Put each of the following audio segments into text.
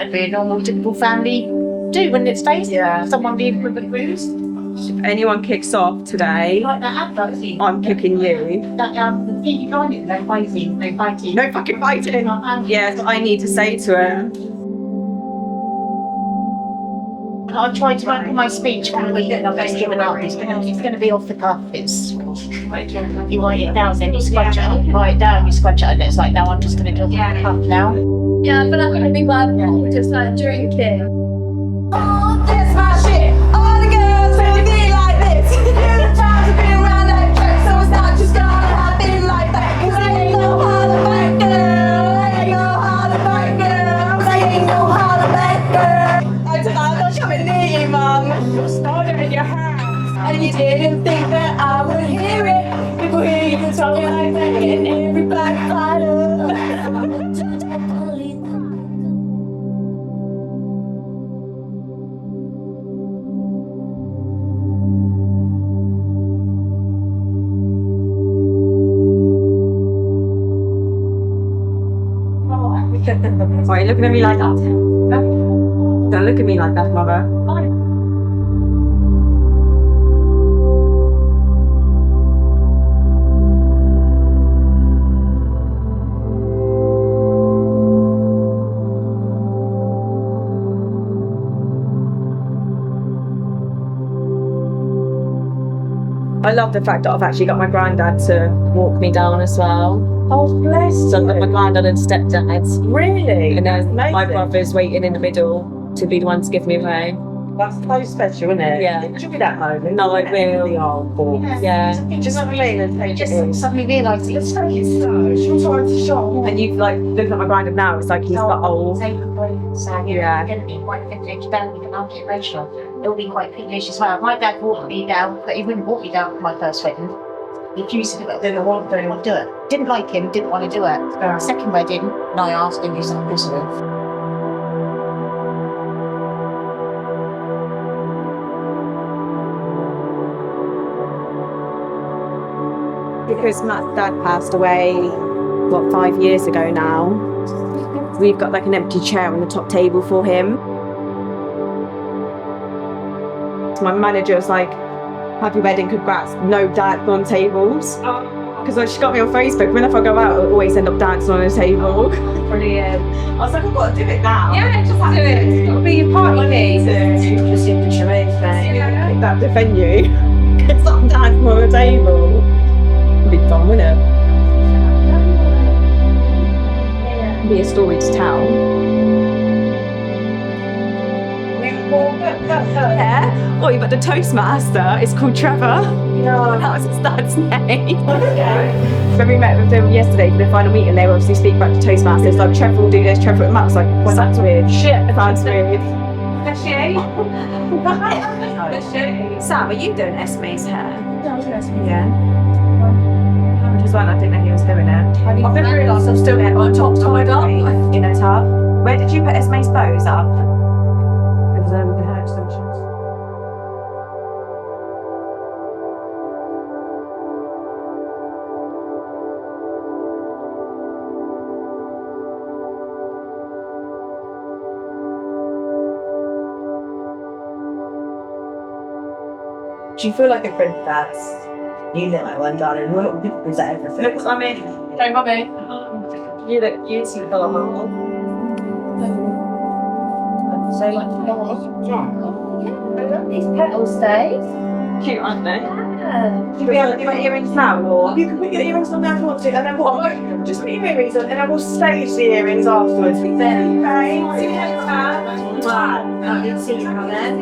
that'd be a normal, typical family do, wouldn't it, Stacey? Yeah. Someone being with the cruise. If anyone kicks off today, Like that advert scene. I'm kicking you. That Pinky Blinders, no fighting, no fighting. No fucking fighting. Yes, I need to say to him. I tried to anchor my speech all week and I've just given up. It's gonna be off the cuff. You write it down, then you scratch it up. You write it down, you scratch it up, and it's like, now I'm just gonna do it off the cuff now. Yeah, I feel like I'm gonna be bad just like drinking. That's my shit. All the girls really be like this. Here's the time to be around that track, so it's not just gonna happen like that. Cause I ain't no holler back girl. I ain't no holler back girl. I ain't no holler back girl. I'm not coming near you, mum. You're starting in your house. And you didn't think that I would hear it. People hear you talking like that, getting every black fighter. Why are you looking at me like that? Don't look at me like that, mother. I love the fact that I've actually got my granddad to walk me down as well. Oh, bless So I've got my granddad and stepdads. Really? And then my Amazing. brother's waiting in the middle to be the one to give me away. That's so special, isn't it? Yeah. Enjoy that moment. No, I will. The old boy. Yeah. Just what I mean, and take it Just in. suddenly realised it's so She'll try to shop. And you like look at my granddad now, it's like he's got old. So Yeah. it's going to be quite privileged down with an multiracial. It'll be quite privileged as well. My dad walked me down, but he wouldn't walk me down for my first wedding. He refused to do it. Didn't want to do it. Didn't like him, didn't want to do it. Second wedding, and I asked him, he's like, president. Because Matt's dad passed away, 5 years ago now, we've got like an empty chair on the top table for him. So my manager was like, happy wedding, congrats, no dance on tables. Because she got me on Facebook, whenever I go out, I always end up dancing on a table. Brilliant. I was like, I've got to do it now. Yeah, just do it. It's got to be your party piece. The signature is Yeah. Pick that to venue, get some dancing on a table. It'd be fun, wouldn't it? It'd be a story to tell. Yeah. Oh, you've got the Toastmaster. It's called Trevor. No. That was his dad's name. When we met with them yesterday for the final meeting, they were obviously speaking about the Toastmasters. Like, Trevor will do this, Trevor. And Matt was like, well, that's weird. Shit, sounds weird. Sam, are you doing Esme's hair? Yeah. Which is why I didn't know he was doing it. I've never realised I'm still on top tied up in a tub. Where did you put Esme's bows up? It was over the hair extensions. Do you feel like a princess? You look like one, darling. Was that everything? Look, mummy. Hey, mummy. You look beautiful on my wall. So like, I love these petals, Dave. Cute, aren't they? Yeah. Do we have your earrings now, or? You can put your earrings on now if you want to, and then what? Just put your earrings on, and I will stage the earrings afterwards. Then, right? See you next time. I didn't see you out there.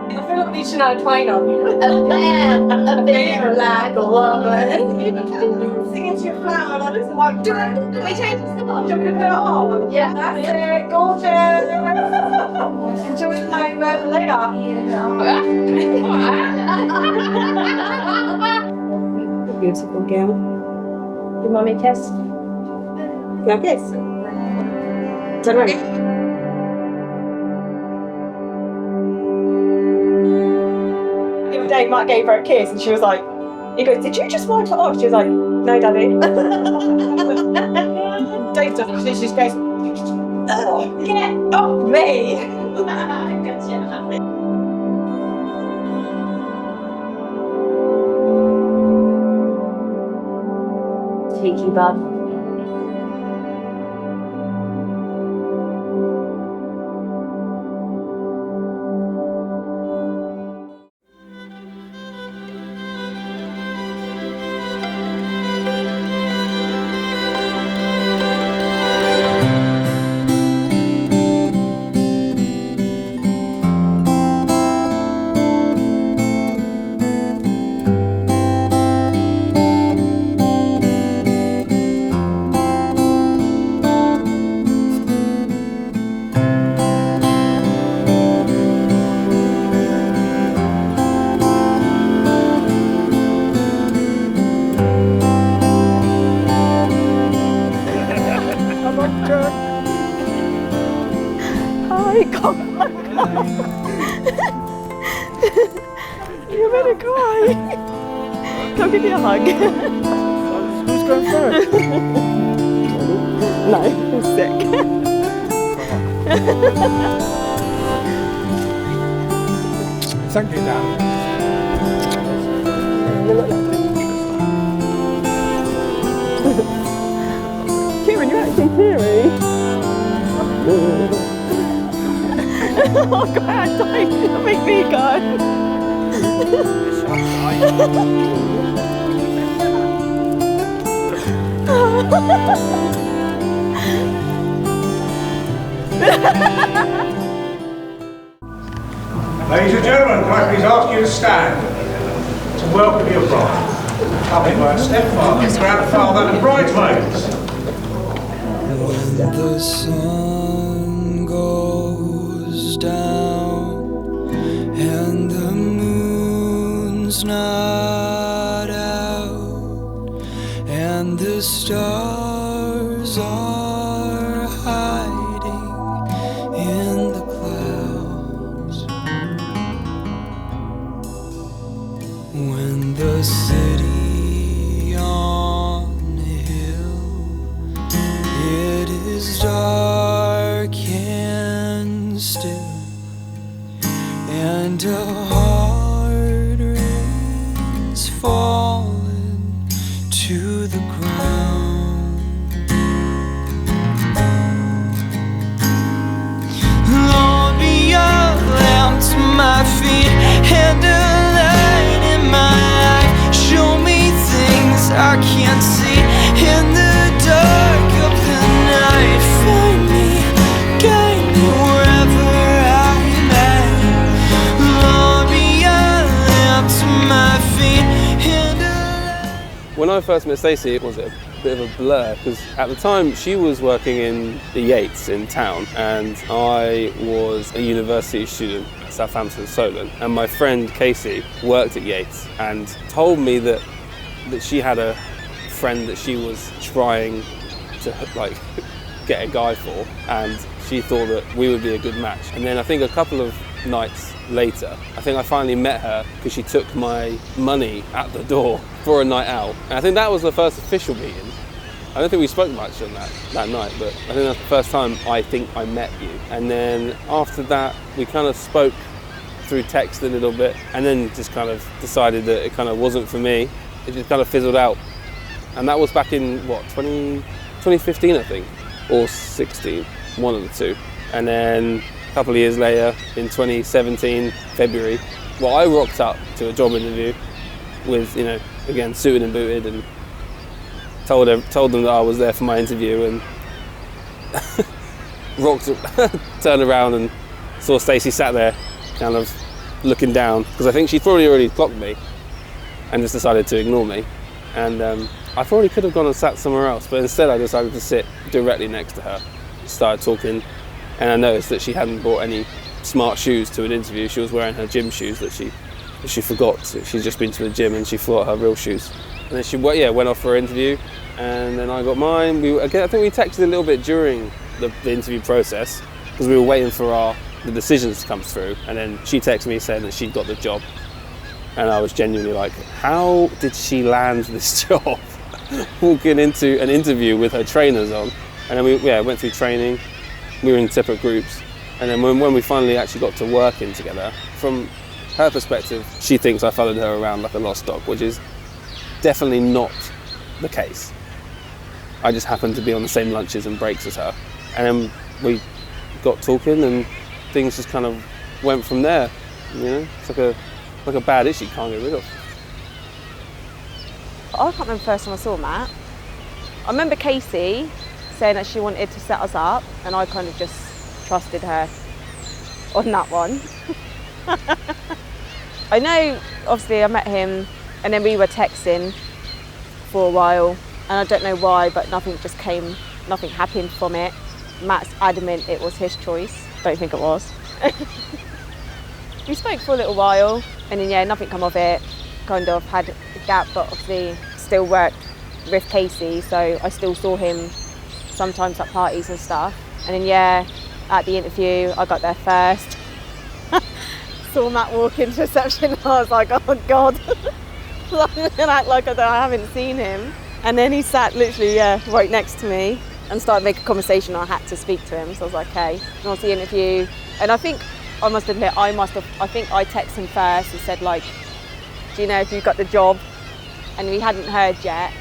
I feel like we should know Twain on. A man, a bear like a woman. Singing to your flower, I just like Do we change the song? Do you want me to put it on? Yeah. That's it, gorgeous. Enjoy the moment later. Beautiful girl. Give mommy a kiss. Can I kiss? Turn around. The other day, Matt gave her a kiss and she was like, He goes, did you just wipe it off? She was like, no, Daddy. Dave does it. She just goes, oh, get off me. Cheeky bum. Hi, come on. You're gonna cry. Can I give you a hug? Who's going first? No, I'm sick. Thank you, Dan. Kieran, you're acting teary. Oh God, don't make me go. Ladies and gentlemen, can I please ask you to stand to welcome your bride, accompanied by her stepfather, grandfather and bridesmaids. When the sun goes down and the moon's not out and the stars are hiding in the clouds, when the city on a hill, it is dark and still, and a hard rain's fallen to the ground. Lord, be a lamp to my feet and a light in my life. Show me things I can't see in the dark of the night. Find me, guide me wherever I'm at. Lord, be a lamp to my feet and a light. When I first met Stacey, it was a bit of a blur because at the time she was working in the Yates in town and I was a university student at Southampton Solent, and my friend Casey worked at Yates and told me that she had a friend that she was trying to get a guy for, and she thought that we would be a good match. And then I think a couple of nights later, I think I finally met her because she took my money at the door for a night out. And I think that was the first official meeting. I don't think we spoke much on that night, but I think that's the first time I think I met you. And then after that, we kind of spoke through text a little bit, and then just kind of decided that it kind of wasn't for me. It just kind of fizzled out. And that was back in, 2015, I think, or 16, one of the two. And then a couple of years later, in 2017, February, I rocked up to a job interview with, again, suited and booted, and told them that I was there for my interview, and turned around and saw Stacey sat there, kind of looking down, because I think she'd probably already clocked me, and just decided to ignore me. And I probably could have gone and sat somewhere else, but instead I decided to sit directly next to her. Started talking, and I noticed that she hadn't brought any smart shoes to an interview. She was wearing her gym shoes that she forgot. She'd just been to the gym and she forgot her real shoes. And then she went off for her interview, and then I got mine. I think we texted a little bit during the interview process because we were waiting for the decisions to come through, and then she texted me saying that she'd got the job. And I was genuinely like, how did she land this job? Walking into an interview with her trainers on. And then we went through training, we were in separate groups. And then when we finally actually got to working together, from her perspective, she thinks I followed her around like a lost dog, which is definitely not the case. I just happened to be on the same lunches and breaks as her. And then we got talking and things just kind of went from there. You know, it's like a bad itch you can't get rid of. I can't remember the first time I saw Matt. I remember Casey saying that she wanted to set us up, and I kind of just trusted her on that one. I know, obviously, I met him, and then we were texting for a while, and I don't know why, but nothing happened from it. Matt's adamant it was his choice. Don't think it was. We spoke for a little while, and then nothing come of it. Kind of had a gap, but obviously still worked with Casey, so I still saw him sometimes at parties and stuff. And then at the interview, I got there first. Saw Matt walk into reception, and I was like, oh God. I'm gonna act like I haven't seen him. And then he sat literally right next to me and started making a conversation. I had to speak to him, so I was like, okay. And was the interview, and I think I must admit, I think I texted him first and said, like, do you know if you've got the job? And we hadn't heard yet.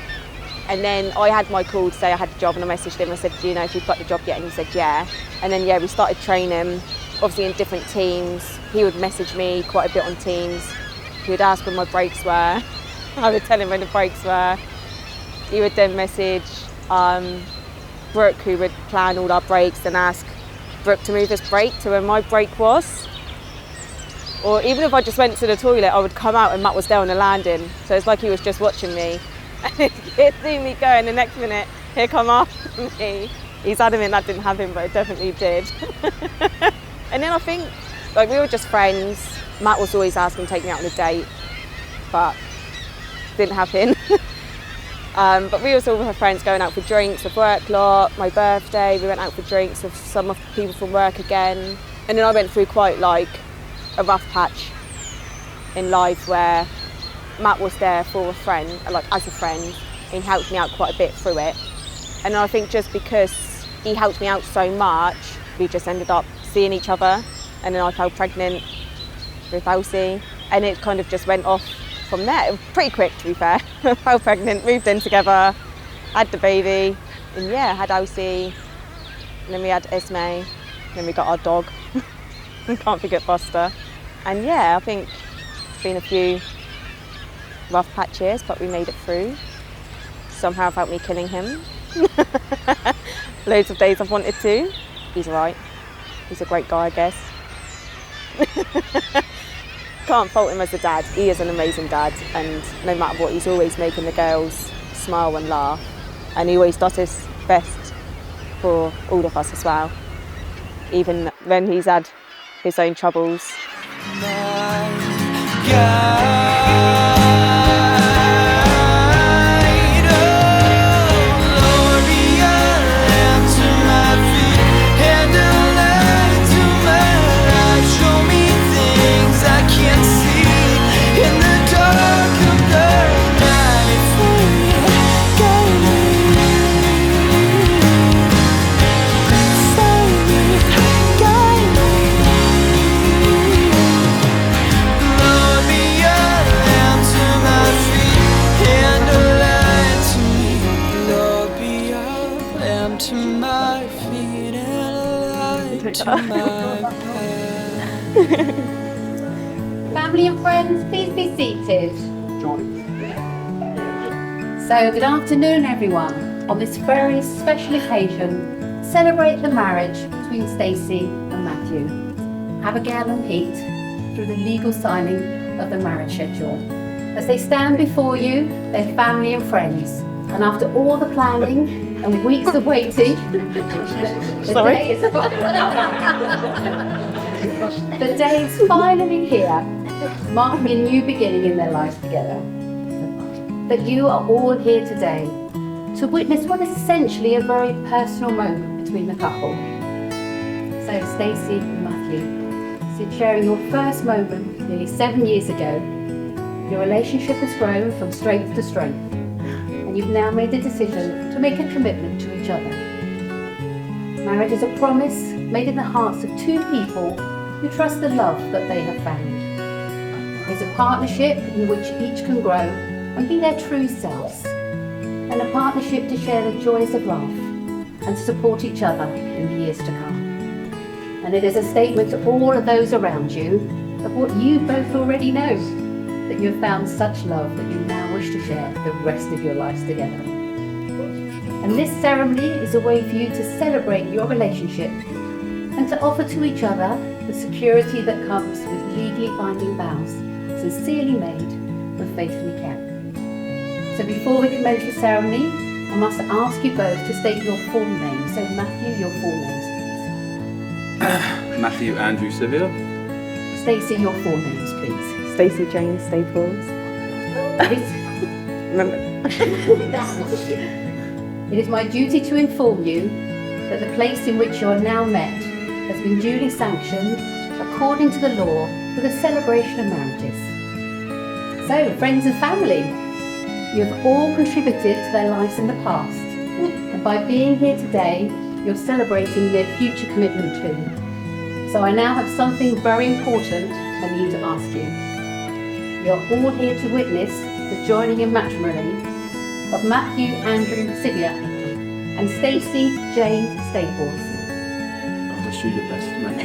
And then I had my call to say I had the job, and I messaged him and I said, do you know if you've got the job yet? And he said, yeah. And then we started training, obviously in different teams. He would message me quite a bit on Teams. He would ask when my breaks were. I would tell him when the breaks were. He would then message Brooke, who would plan all our breaks, and ask Brooke to move his break to where my break was. Or even if I just went to the toilet, I would come out and Matt was there on the landing. So it's like he was just watching me. And he'd see me go, and the next minute he'd come after me. He's adamant that didn't happen, but it definitely did. And then I think, like, we were just friends. Matt was always asking to take me out on a date, but didn't happen. But we were all with our friends going out for drinks, with work lot, my birthday, we went out for drinks with some of the people from work again. And then I went through quite like a rough patch in life where Matt was there for a friend, like as a friend, and he helped me out quite a bit through it. And I think just because he helped me out so much, we just ended up seeing each other. And then I fell pregnant with Elsie, and it kind of just went off from there. It was pretty quick, to be fair. Fell pregnant, moved in together, had the baby, and had Elsie. And then we had Esme, and then we got our dog. Can't forget Buster. And I think it's been a few rough patches, but we made it through. Somehow without me killing him. Loads of days I've wanted to. He's alright. He's a great guy, I guess. Can't fault him as a dad. He is an amazing dad, and no matter what, he's always making the girls smile and laugh. And he always does his best for all of us as well, even when he's had his own troubles. Family and friends, please be seated. So, good afternoon, everyone. On this very special occasion, celebrate the marriage between Stacey and Matthew, Abigail and Pete, through the legal signing of the marriage schedule. As they stand before you, their family and friends, and after all the planning and weeks of waiting, the day is finally here, marking a new beginning in their lives together. But you are all here today to witness what is essentially a very personal moment between the couple. So Stacey and Matthew, since sharing your first moment nearly 7 years ago, Your relationship has grown from strength to strength, and you've now made the decision to make a commitment to each other. Marriage is a promise made in the hearts of two people who trust the love that they have found. It's a partnership in which each can grow and be their true selves, and a partnership to share the joys of life and to support each other in the years to come. And it is a statement to all of those around you of what you both already know, that you have found such love that you now wish to share the rest of your lives together. And this ceremony is a way for you to celebrate your relationship and to offer to each other the security that comes with legally binding vows, sincerely made and faithfully kept. So before we commence the ceremony, I must ask you both to state your full names. So Matthew, your full names, please. Matthew Andrew Sylvia. Stacey, your full names, please. Stacey Jane Staples. Remember. It is my duty to inform you that the place in which you are now met has been duly sanctioned according to the law for the celebration of marriages. So, friends and family, you have all contributed to their lives in the past, and by being here today, you're celebrating their future commitment too. So I now have something very important I need to ask you. You're all here to witness the joining in matrimony of Matthew Andrew Sylvia and Stacey Jane Staples. I wish you the best, mate.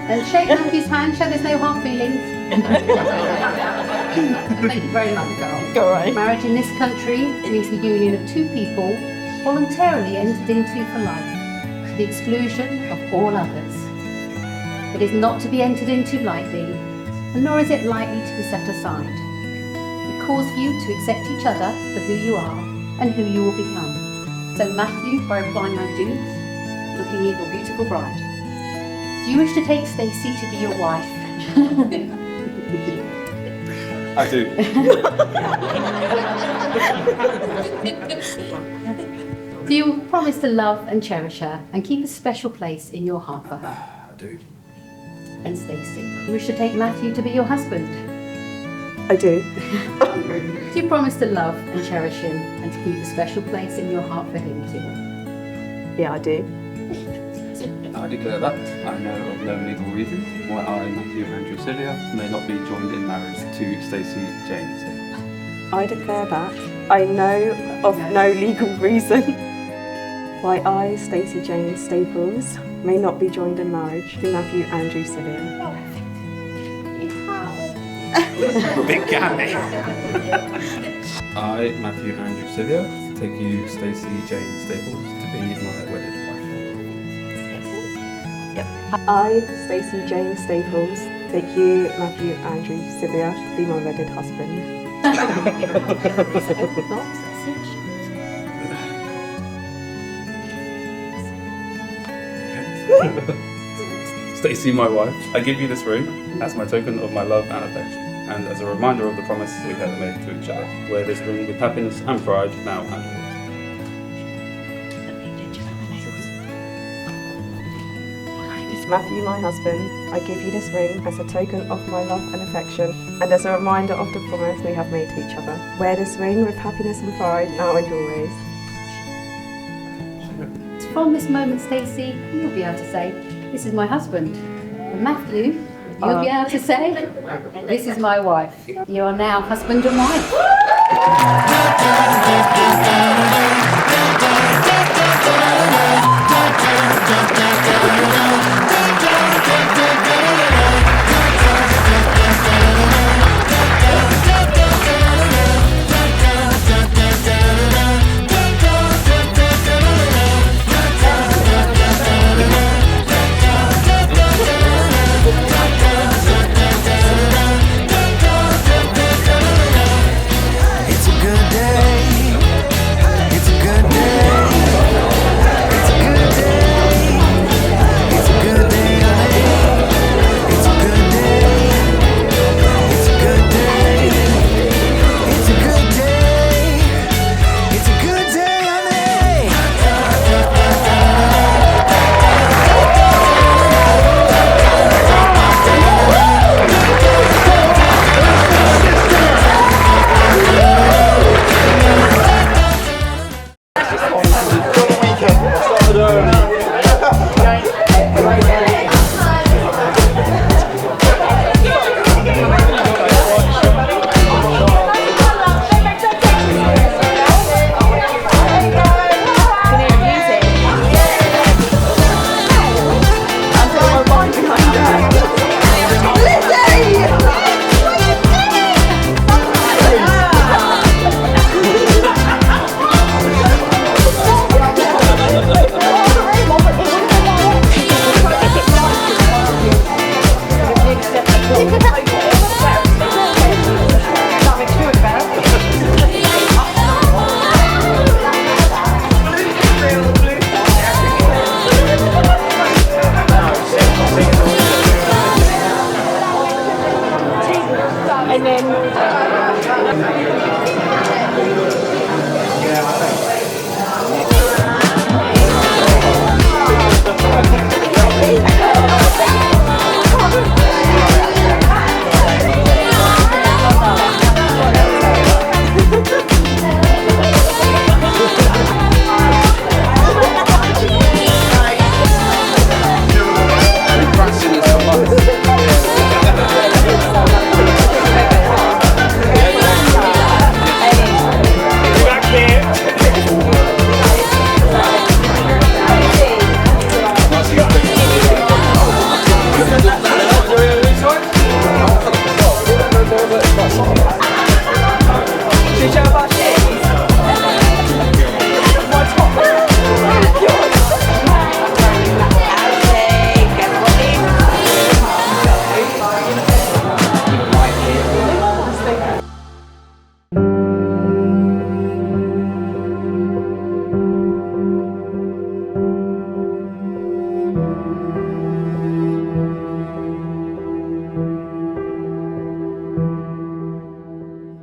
And shake Matthew's hand, show there's no hard feelings. Thank you very much, Carl. All right. Marriage in this country means the union of two people voluntarily entered into for life, to the exclusion of all others. It is not to be entered into lightly, and nor is it lightly to be set aside. It calls for you to accept each other for who you are and who you will become. So Matthew, by replying I do, looking at your beautiful bride. Do you wish to take Stacey to be your wife? I do. Do you promise to love and cherish her and keep a special place in your heart for her? I do. And Stacey, do you wish to take Matthew to be your husband? I do. Do you promise to love and cherish him and to keep a special place in your heart for him too? Yeah, I do. I declare that I know of no legal reason why I, Matthew Andrew Sylvia, may not be joined in marriage to Stacey Jane Staples. I declare that I know of no legal reason why I, Stacey Jane Staples, may not be joined in marriage to Matthew Andrew Sylvia. Big gammy. I, Matthew Andrew Sylvia, take you, Stacey Jane Staples, to be my wedded wife. I, Stacey Jane Staples, take you, Matthew Andrew Sylvia, to be my wedded husband. Stacey, my wife, I give you this ring as my token of my love and affection, and as a reminder of the promise we have made to each other. Wear this ring with happiness and pride now and always. Matthew, my husband, I give you this ring as a token of my love and affection, and as a reminder of the promise we have made to each other. Wear this ring with happiness and pride now and always. From this moment, Stacey, you'll be able to say, this is my husband. And Matthew, you'll be able to say, this is my wife. You are now husband and wife. It's a good day. It's a good singing.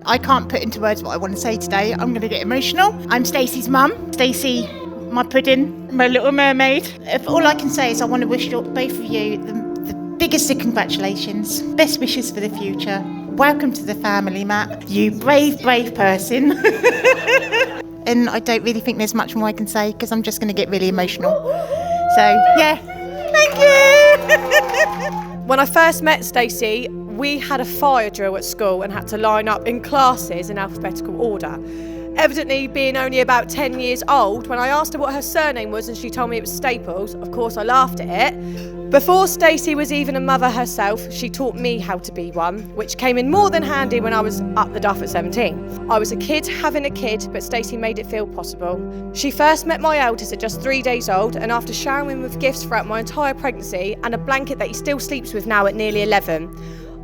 I can't put into words what I want to say today. I'm going to get emotional. I'm Stacey's mum. Stacey, my pudding, my little mermaid. If all I can say is I want to wish both of you the biggest of congratulations. Best wishes for the future. Welcome to the family, Matt. You brave, brave person. And I don't really think there's much more I can say because I'm just going to get really emotional. So, yeah. Thank you. When I first met Stacey, we had a fire drill at school and had to line up in classes in alphabetical order. Evidently, being only about 10 years old, when I asked her what her surname was and she told me it was Staples, of course I laughed at it. Before Stacey was even a mother herself, she taught me how to be one, which came in more than handy when I was up the duff at 17. I was a kid having a kid, but Stacey made it feel possible. She first met my eldest at just 3 days old, and after showering him with gifts throughout my entire pregnancy and a blanket that he still sleeps with now at nearly 11,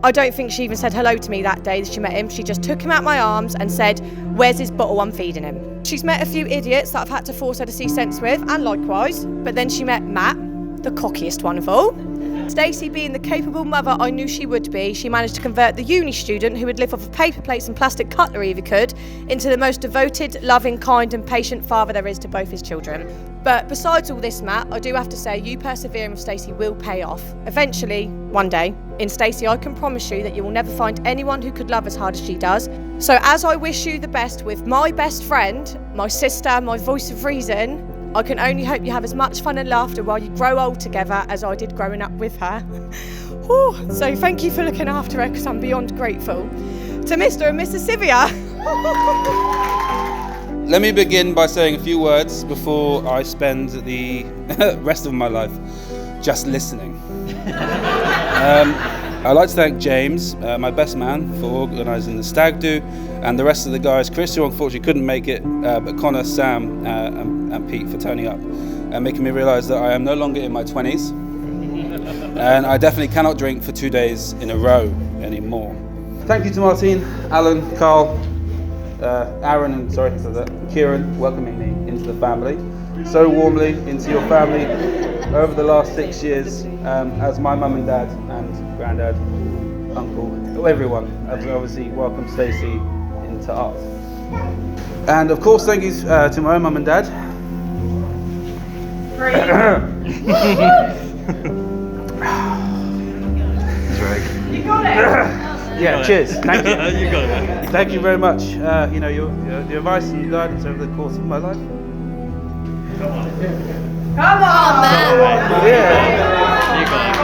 I don't think she even said hello to me that day that she met him. She just took him out my arms and said, "Where's his bottle? I'm feeding him." She's met a few idiots that I've had to force her to see sense with, and likewise, but then she met Matt, the cockiest one of all. Stacey, being the capable mother I knew she would be, she managed to convert the uni student who would live off of paper plates and plastic cutlery if he could, into the most devoted, loving, kind and patient father there is to both his children. But besides all this, Matt, I do have to say you persevering with Stacey will pay off. Eventually, one day, in Stacey, I can promise you that you will never find anyone who could love as hard as she does. So as I wish you the best with my best friend, my sister, my voice of reason, I can only hope you have as much fun and laughter while you grow old together as I did growing up with her. Whew. So thank you for looking after her because I'm beyond grateful. To Mr. and Mrs. Sivia. Let me begin by saying a few words before I spend the rest of my life just listening. I'd like to thank James, my best man, for organising the stag do, and the rest of the guys, Chris, who unfortunately couldn't make it, but Connor, Sam and Pete for turning up and making me realise that I am no longer in my 20s and I definitely cannot drink for 2 days in a row anymore. Thank you to Martine, Alan, Carl, Aaron and Kieran welcoming me into the family so warmly, into your family over the last 6 years as my mum and dad and granddad, uncle, everyone has obviously welcomed Stacey into us. And of course thank you to my own mum and dad. You got it! Yeah, cheers. Thank you. You got it. Thank you very much. You know, your advice and guidance over the course of my life. Come on! Yeah. You got it.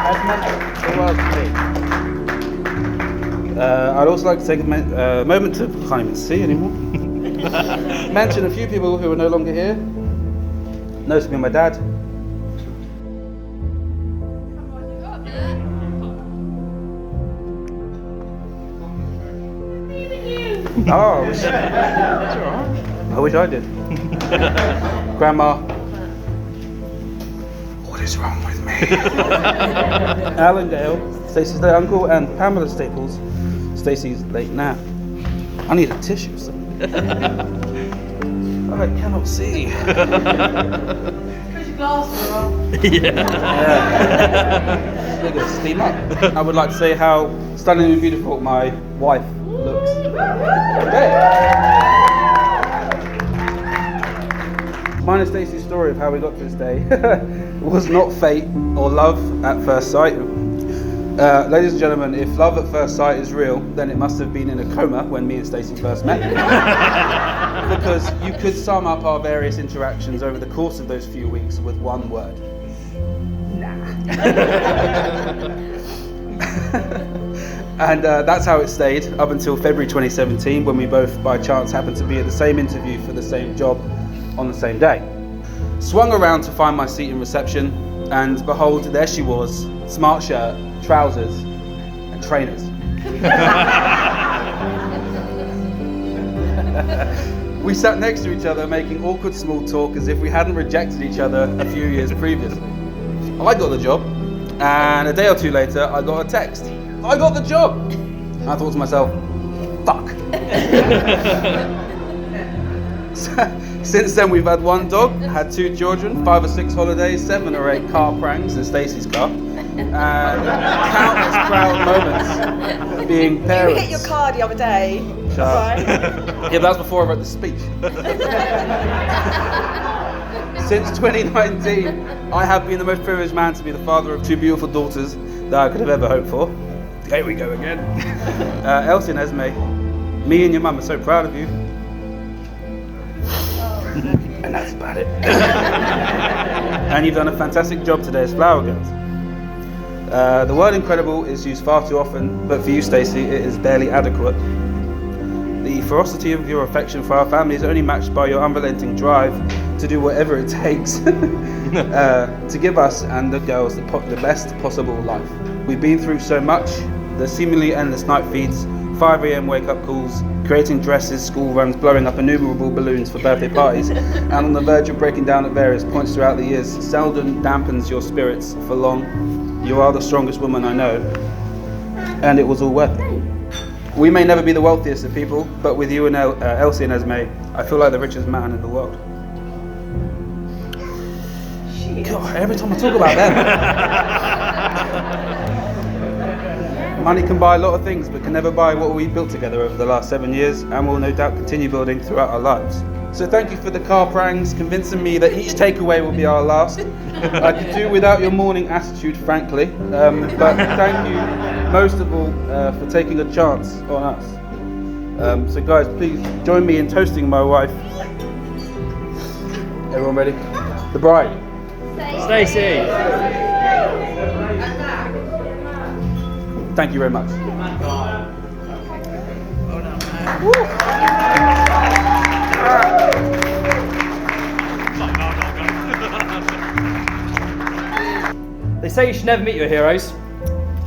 That's meant the world to me. I'd also like to take a moment to, I can't even see anymore, mention a few people who are no longer here. Notably my dad. Oh, I wish I did. Grandma. What is wrong with me? Alan Gale, Stacey's late uncle, and Pamela Staples, Stacey's late nan. I need a tissue. I cannot see. Put your glasses on. Look at steam up. I would like to say how stunningly beautiful my wife looks. Okay. Mine and Stacey's story of how we got to this day was not fate or love at first sight. Ladies and gentlemen, if love at first sight is real, then it must have been in a coma when me and Stacey first met. Because you could sum up our various interactions over the course of those few weeks with one word. And that's how it stayed up until February 2017, when we both by chance happened to be at the same interview for the same job on the same day. Swung around to find my seat in reception, and behold, there she was, smart shirt, trousers and trainers. We sat next to each other making awkward small talk as if we hadn't rejected each other a few years previously. I got the job, and a day or two later I got a text. I got the job! And I thought to myself, fuck. Since then we've had one dog, had 2 children, 5 or 6 holidays, 7 or 8 car pranks in Stacey's car, and countless proud moments being parents. You hit your car the other day. Shut up. Right? Yeah, but that was before I wrote the speech. Since 2019, I have been the most privileged man to be the father of 2 beautiful daughters that I could have ever hoped for. Here we go again. Elsie and Esme, me and your mum are so proud of you. And that's about it. And you've done a fantastic job today as flower girls. The word incredible is used far too often, but for you, Stacey, it is barely adequate. The ferocity of your affection for our family is only matched by your unrelenting drive to do whatever it takes to give us and the girls the best possible life. We've been through so much, the seemingly endless night feeds, 5 a.m. wake-up calls, creating dresses, school runs, blowing up innumerable balloons for birthday parties, and on the verge of breaking down at various points throughout the years, seldom dampens your spirits for long. You are the strongest woman I know, and it was all worth it. We may never be the wealthiest of people, but with you and Elsie and Esme, I feel like the richest man in the world. God, every time I talk about them. Money can buy a lot of things, but can never buy what we built together over the last 7 years, and will no doubt continue building throughout our lives. So thank you for the car pranks, convincing me that each takeaway will be our last. I could do without your morning attitude, frankly, but thank you most of all for taking a chance on us. So guys, please join me in toasting my wife. Everyone ready? The bride. Stacey. Thank you very much. They say you should never meet your heroes.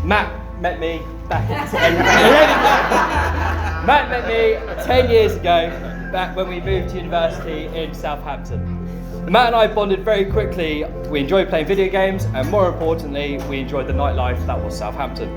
Matt met me back in Matt met me 10 years ago, back when we moved to university in Southampton. Matt and I bonded very quickly. We enjoyed playing video games, and more importantly, we enjoyed the nightlife that was Southampton.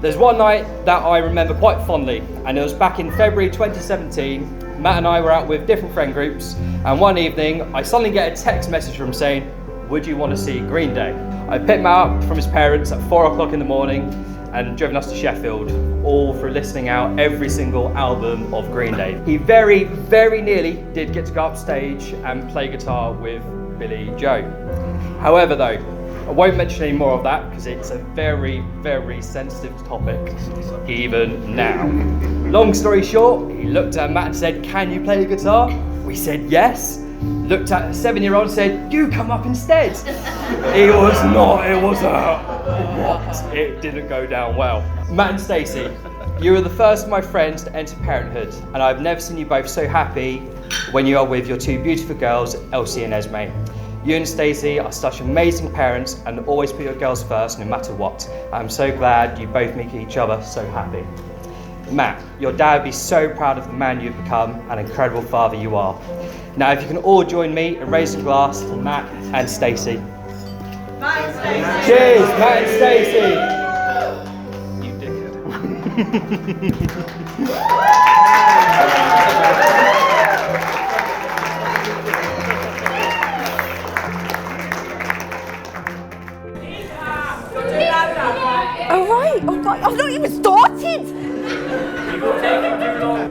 There's one night that I remember quite fondly, and it was back in February 2017. Matt and I were out with different friend groups, and one evening I suddenly get a text message from him saying, "Would you want to see Green Day?" I picked Matt up from his parents at 4 o'clock in the morning and driven us to Sheffield, all through listening out every single album of Green Day. He very, very nearly did get to go up stage and play guitar with Billy Joe. However though, I won't mention any more of that because it's a very, very sensitive topic, even now. Long story short, he looked at Matt and said, "Can you play the guitar?" We said yes. Looked at a 7-year-old and said, "You come up instead." It was not, it was a what? It didn't go down well. Matt and Stacey, you were the first of my friends to enter parenthood, and I've never seen you both so happy when you are with your 2 beautiful girls, Elsie and Esme. You and Stacey are such amazing parents and always put your girls first no matter what. I'm so glad you both make each other so happy. Matt, your dad would be so proud of the man you've become and incredible father you are. Now if you can all join me in raising a glass for Matt and Stacey. Matt and Stacey. Cheers, Matt and Stacey. You dickhead. Wait, I've not even started!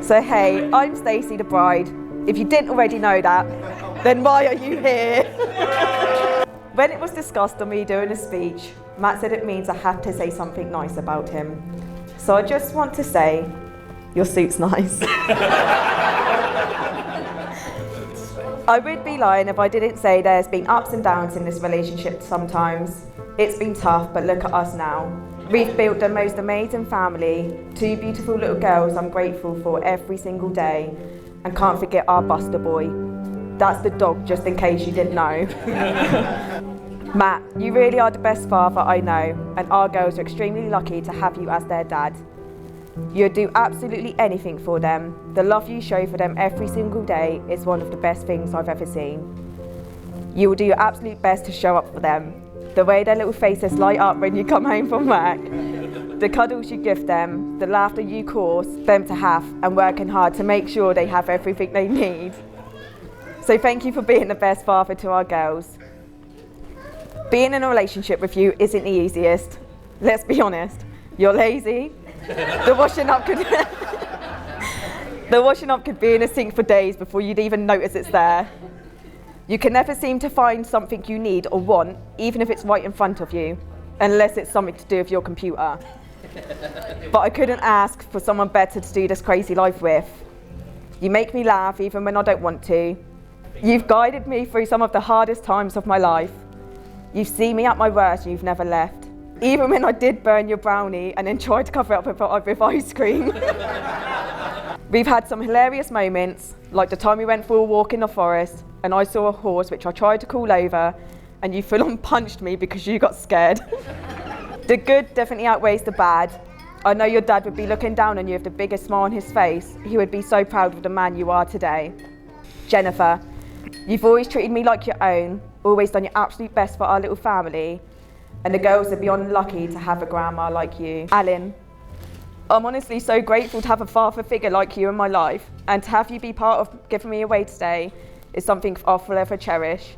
So hey, I'm Stacey the bride. If you didn't already know that, then why are you here? When it was discussed on me doing a speech, Matt said it means I have to say something nice about him. So I just want to say, your suit's nice. I would be lying if I didn't say there's been ups and downs in this relationship sometimes. It's been tough, but look at us now. We've built the most amazing family, 2 beautiful little girls I'm grateful for every single day, and can't forget our Buster boy. That's the dog, just in case you didn't know. Matt, you really are the best father I know, and our girls are extremely lucky to have you as their dad. You'd do absolutely anything for them. The love you show for them every single day is one of the best things I've ever seen. You will do your absolute best to show up for them. The way their little faces light up when you come home from work, the cuddles you give them, the laughter you cause them to have, and working hard to make sure they have everything they need. So thank you for being the best father to our girls. Being in a relationship with you isn't the easiest. Let's be honest, you're lazy. The washing up could be in a sink for days before you'd even notice it's there. You can never seem to find something you need or want, even if it's right in front of you, unless it's something to do with your computer. But I couldn't ask for someone better to do this crazy life with. You make me laugh even when I don't want to. You've guided me through some of the hardest times of my life. You've seen me at my worst and you've never left. Even when I did burn your brownie and then tried to cover it up with ice cream. We've had some hilarious moments, like the time we went for a walk in the forest and I saw a horse which I tried to call over and you full on punched me because you got scared. The good definitely outweighs the bad. I know your dad would be looking down on you with the biggest smile on his face. He would be so proud of the man you are today. Jennifer, you've always treated me like your own, always done your absolute best for our little family. And the girls are beyond lucky to have a grandma like you. Alan, I'm honestly so grateful to have a father figure like you in my life, and to have you be part of giving me away today is something I'll forever cherish.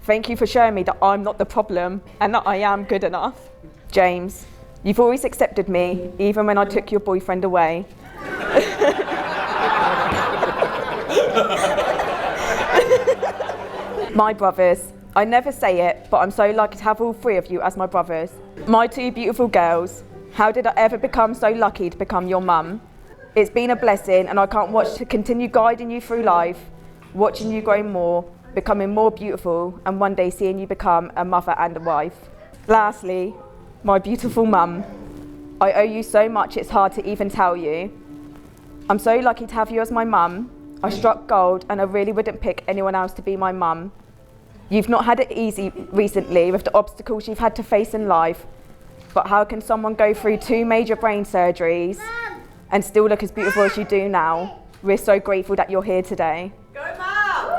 Thank you for showing me that I'm not the problem and that I am good enough. James, you've always accepted me, even when I took your boyfriend away. My brothers, I never say it, but I'm so lucky to have all 3 of you as my brothers. My 2 beautiful girls, how did I ever become so lucky to become your mum? It's been a blessing and I can't wait to continue guiding you through life, watching you grow more, becoming more beautiful, and one day seeing you become a mother and a wife. Lastly, my beautiful mum, I owe you so much it's hard to even tell you. I'm so lucky to have you as my mum. I struck gold and I really wouldn't pick anyone else to be my mum. You've not had it easy recently with the obstacles you've had to face in life, but how can someone go through 2 major brain surgeries and still look as beautiful as you do now? We're so grateful that you're here today. Go, Mum!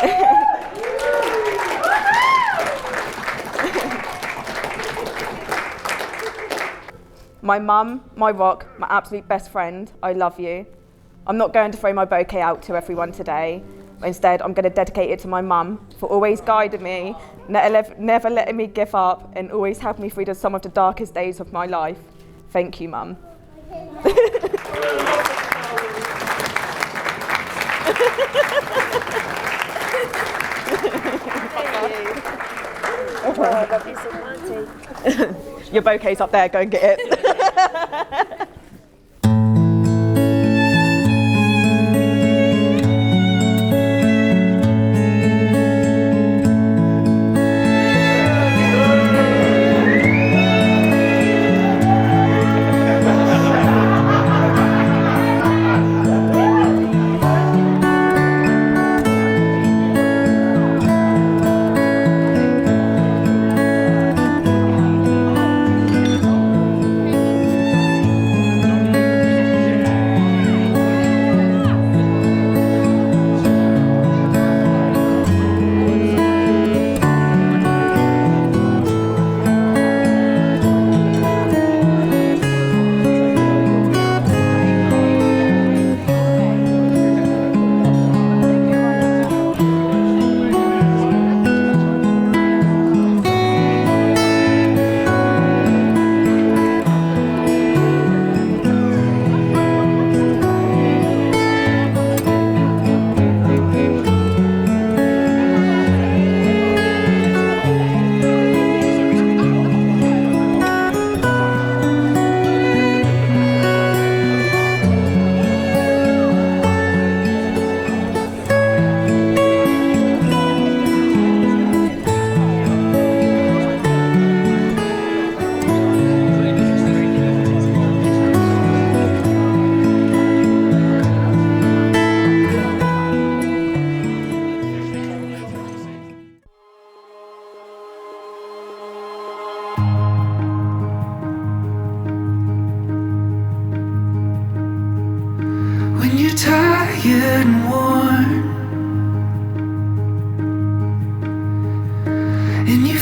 My mum, my rock, my absolute best friend, I love you. I'm not going to throw my bouquet out to everyone today. Instead, I'm going to dedicate it to my mum for always guiding me, never letting me give up, and always helping me through some of the darkest days of my life. Thank you, Mum. Your bouquet's up there, go and get it.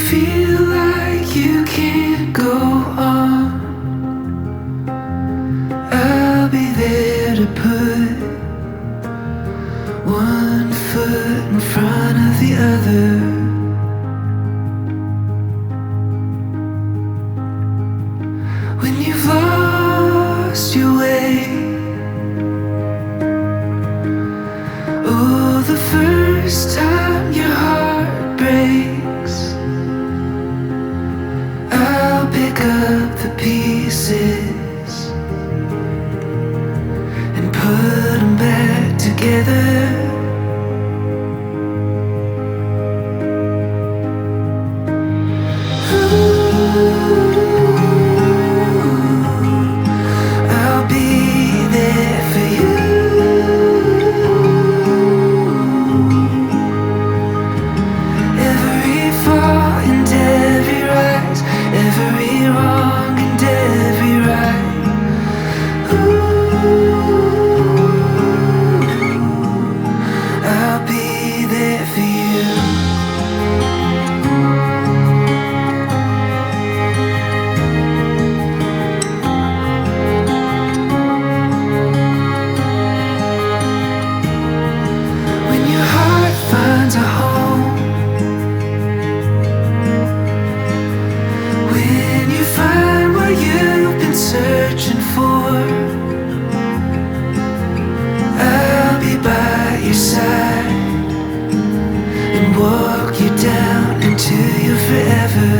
feel like you can't go on, I'll be there to put one foot in front of the other. When you've lost your way, oh, the first time your heart breaks, I'll pick up the pieces and put them back together. I'll be there for you. Every fall and every rise, every wrong and every right. I'll be there for you. When your heart finds a home, when you find what you've been searching for, I'll be by your side and walk you down into your forever.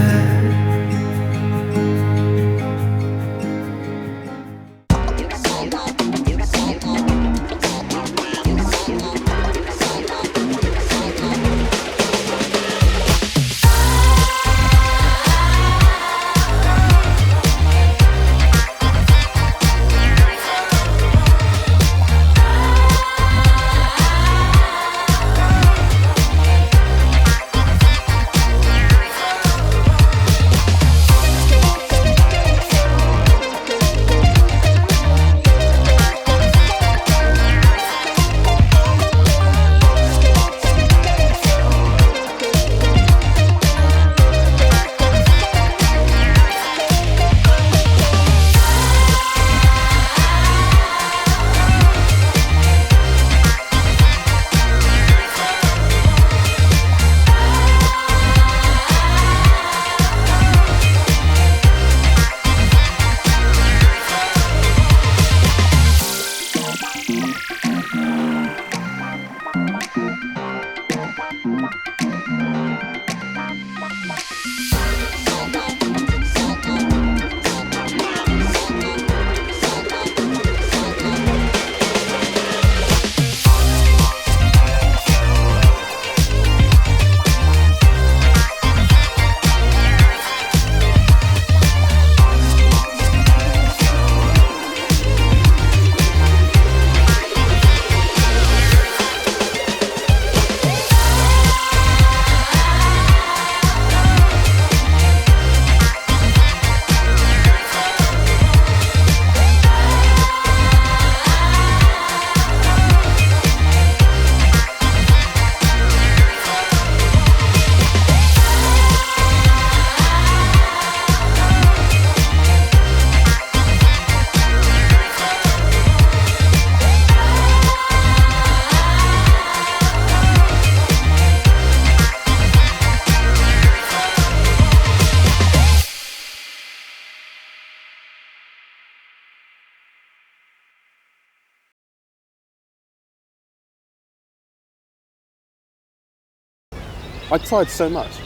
I tried so much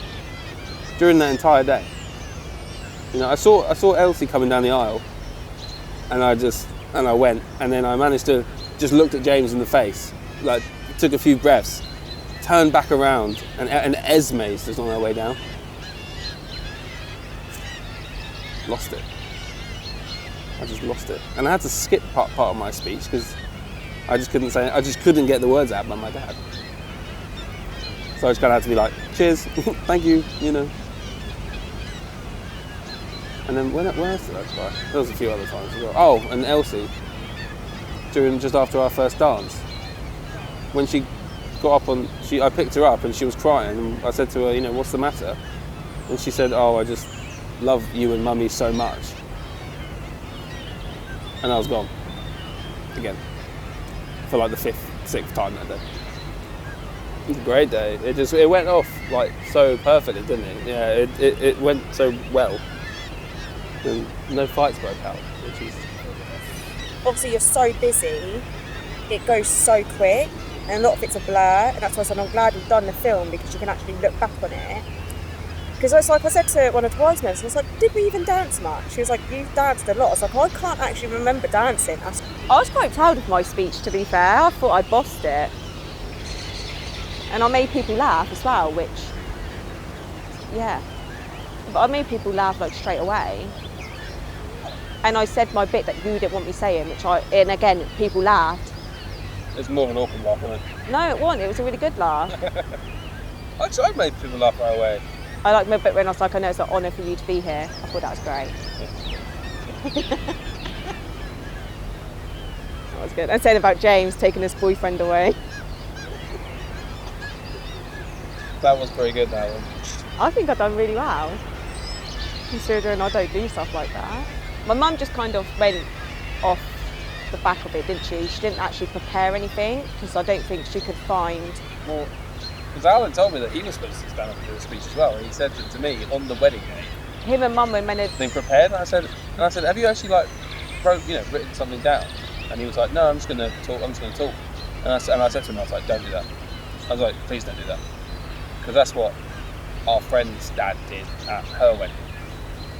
during that entire day. You know, I saw Elsie coming down the aisle, and I went, and then I managed to just looked at James in the face, like took a few breaths, turned back around, and Esme's just on her way down. Lost it. I just lost it, and I had to skip part of my speech because I just couldn't get the words out by my dad. So I just kind of had to be like, cheers, thank you, you know. And then where else did I cry? There was a few other times as well. Oh, and Elsie, just after our first dance, when she got up I picked her up and she was crying, and I said to her, you know, what's the matter? And she said, oh, I just love you and Mummy so much. And I was gone. Again. For like the 6th time that day. It was a great day. It went off like so perfectly, didn't it? Yeah, it went so well. And no fights broke out, which is... Obviously you're so busy, it goes so quick, and a lot of it's a blur, and that's why I said I'm glad we've done the film, because you can actually look back on it. Because it's like I said to one of the bridesmaids, I was like, did we even dance much? She was like, you've danced a lot. I was like, I can't actually remember dancing. I was quite proud of my speech, to be fair. I thought I bossed it. And I made people laugh as well, which, yeah. But I made people laugh like straight away. And I said my bit that you didn't want me saying, and again, people laughed. It's more of an awkward laugh, isn't it? No, it wasn't. It was a really good laugh. I made people laugh right away. I like my bit when I was like, I know it's an honour for you to be here. I thought that was great. That was good. And saying about James taking his boyfriend away. That was pretty good, that one. I think I've done really well, considering I don't do stuff like that. My mum just kind of went off the back of it, didn't she? She didn't actually prepare anything, because I don't think she could find... Well, because Alan told me that he was supposed to stand up and do a speech as well. He said to me on the wedding day. Him and Mum were meant to... Been prepared, and I said, have you actually written something down? And he was like, no, I'm just going to talk. And I said to him, I was like, don't do that. I was like, please don't do that, because that's what our friend's dad did at her wedding.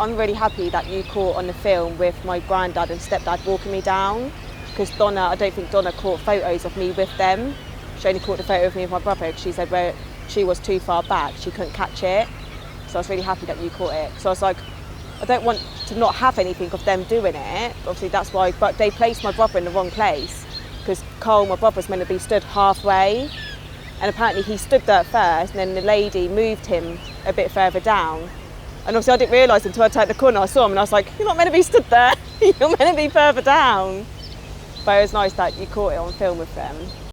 I'm really happy that you caught on the film with my granddad and stepdad walking me down, because I don't think Donna caught photos of me with them. She only caught the photo of me with my brother, because she said where she was too far back, she couldn't catch it. So I was really happy that you caught it. So I was like, I don't want to not have anything of them doing it. Obviously that's why, but they placed my brother in the wrong place, because Cole, my brother, was meant to be stood halfway, and apparently he stood there first, and then the lady moved him a bit further down. And obviously I didn't realise until I turned the corner, I saw him and I was like, you're not meant to be stood there, you're meant to be further down. But it was nice that you caught it on film with them.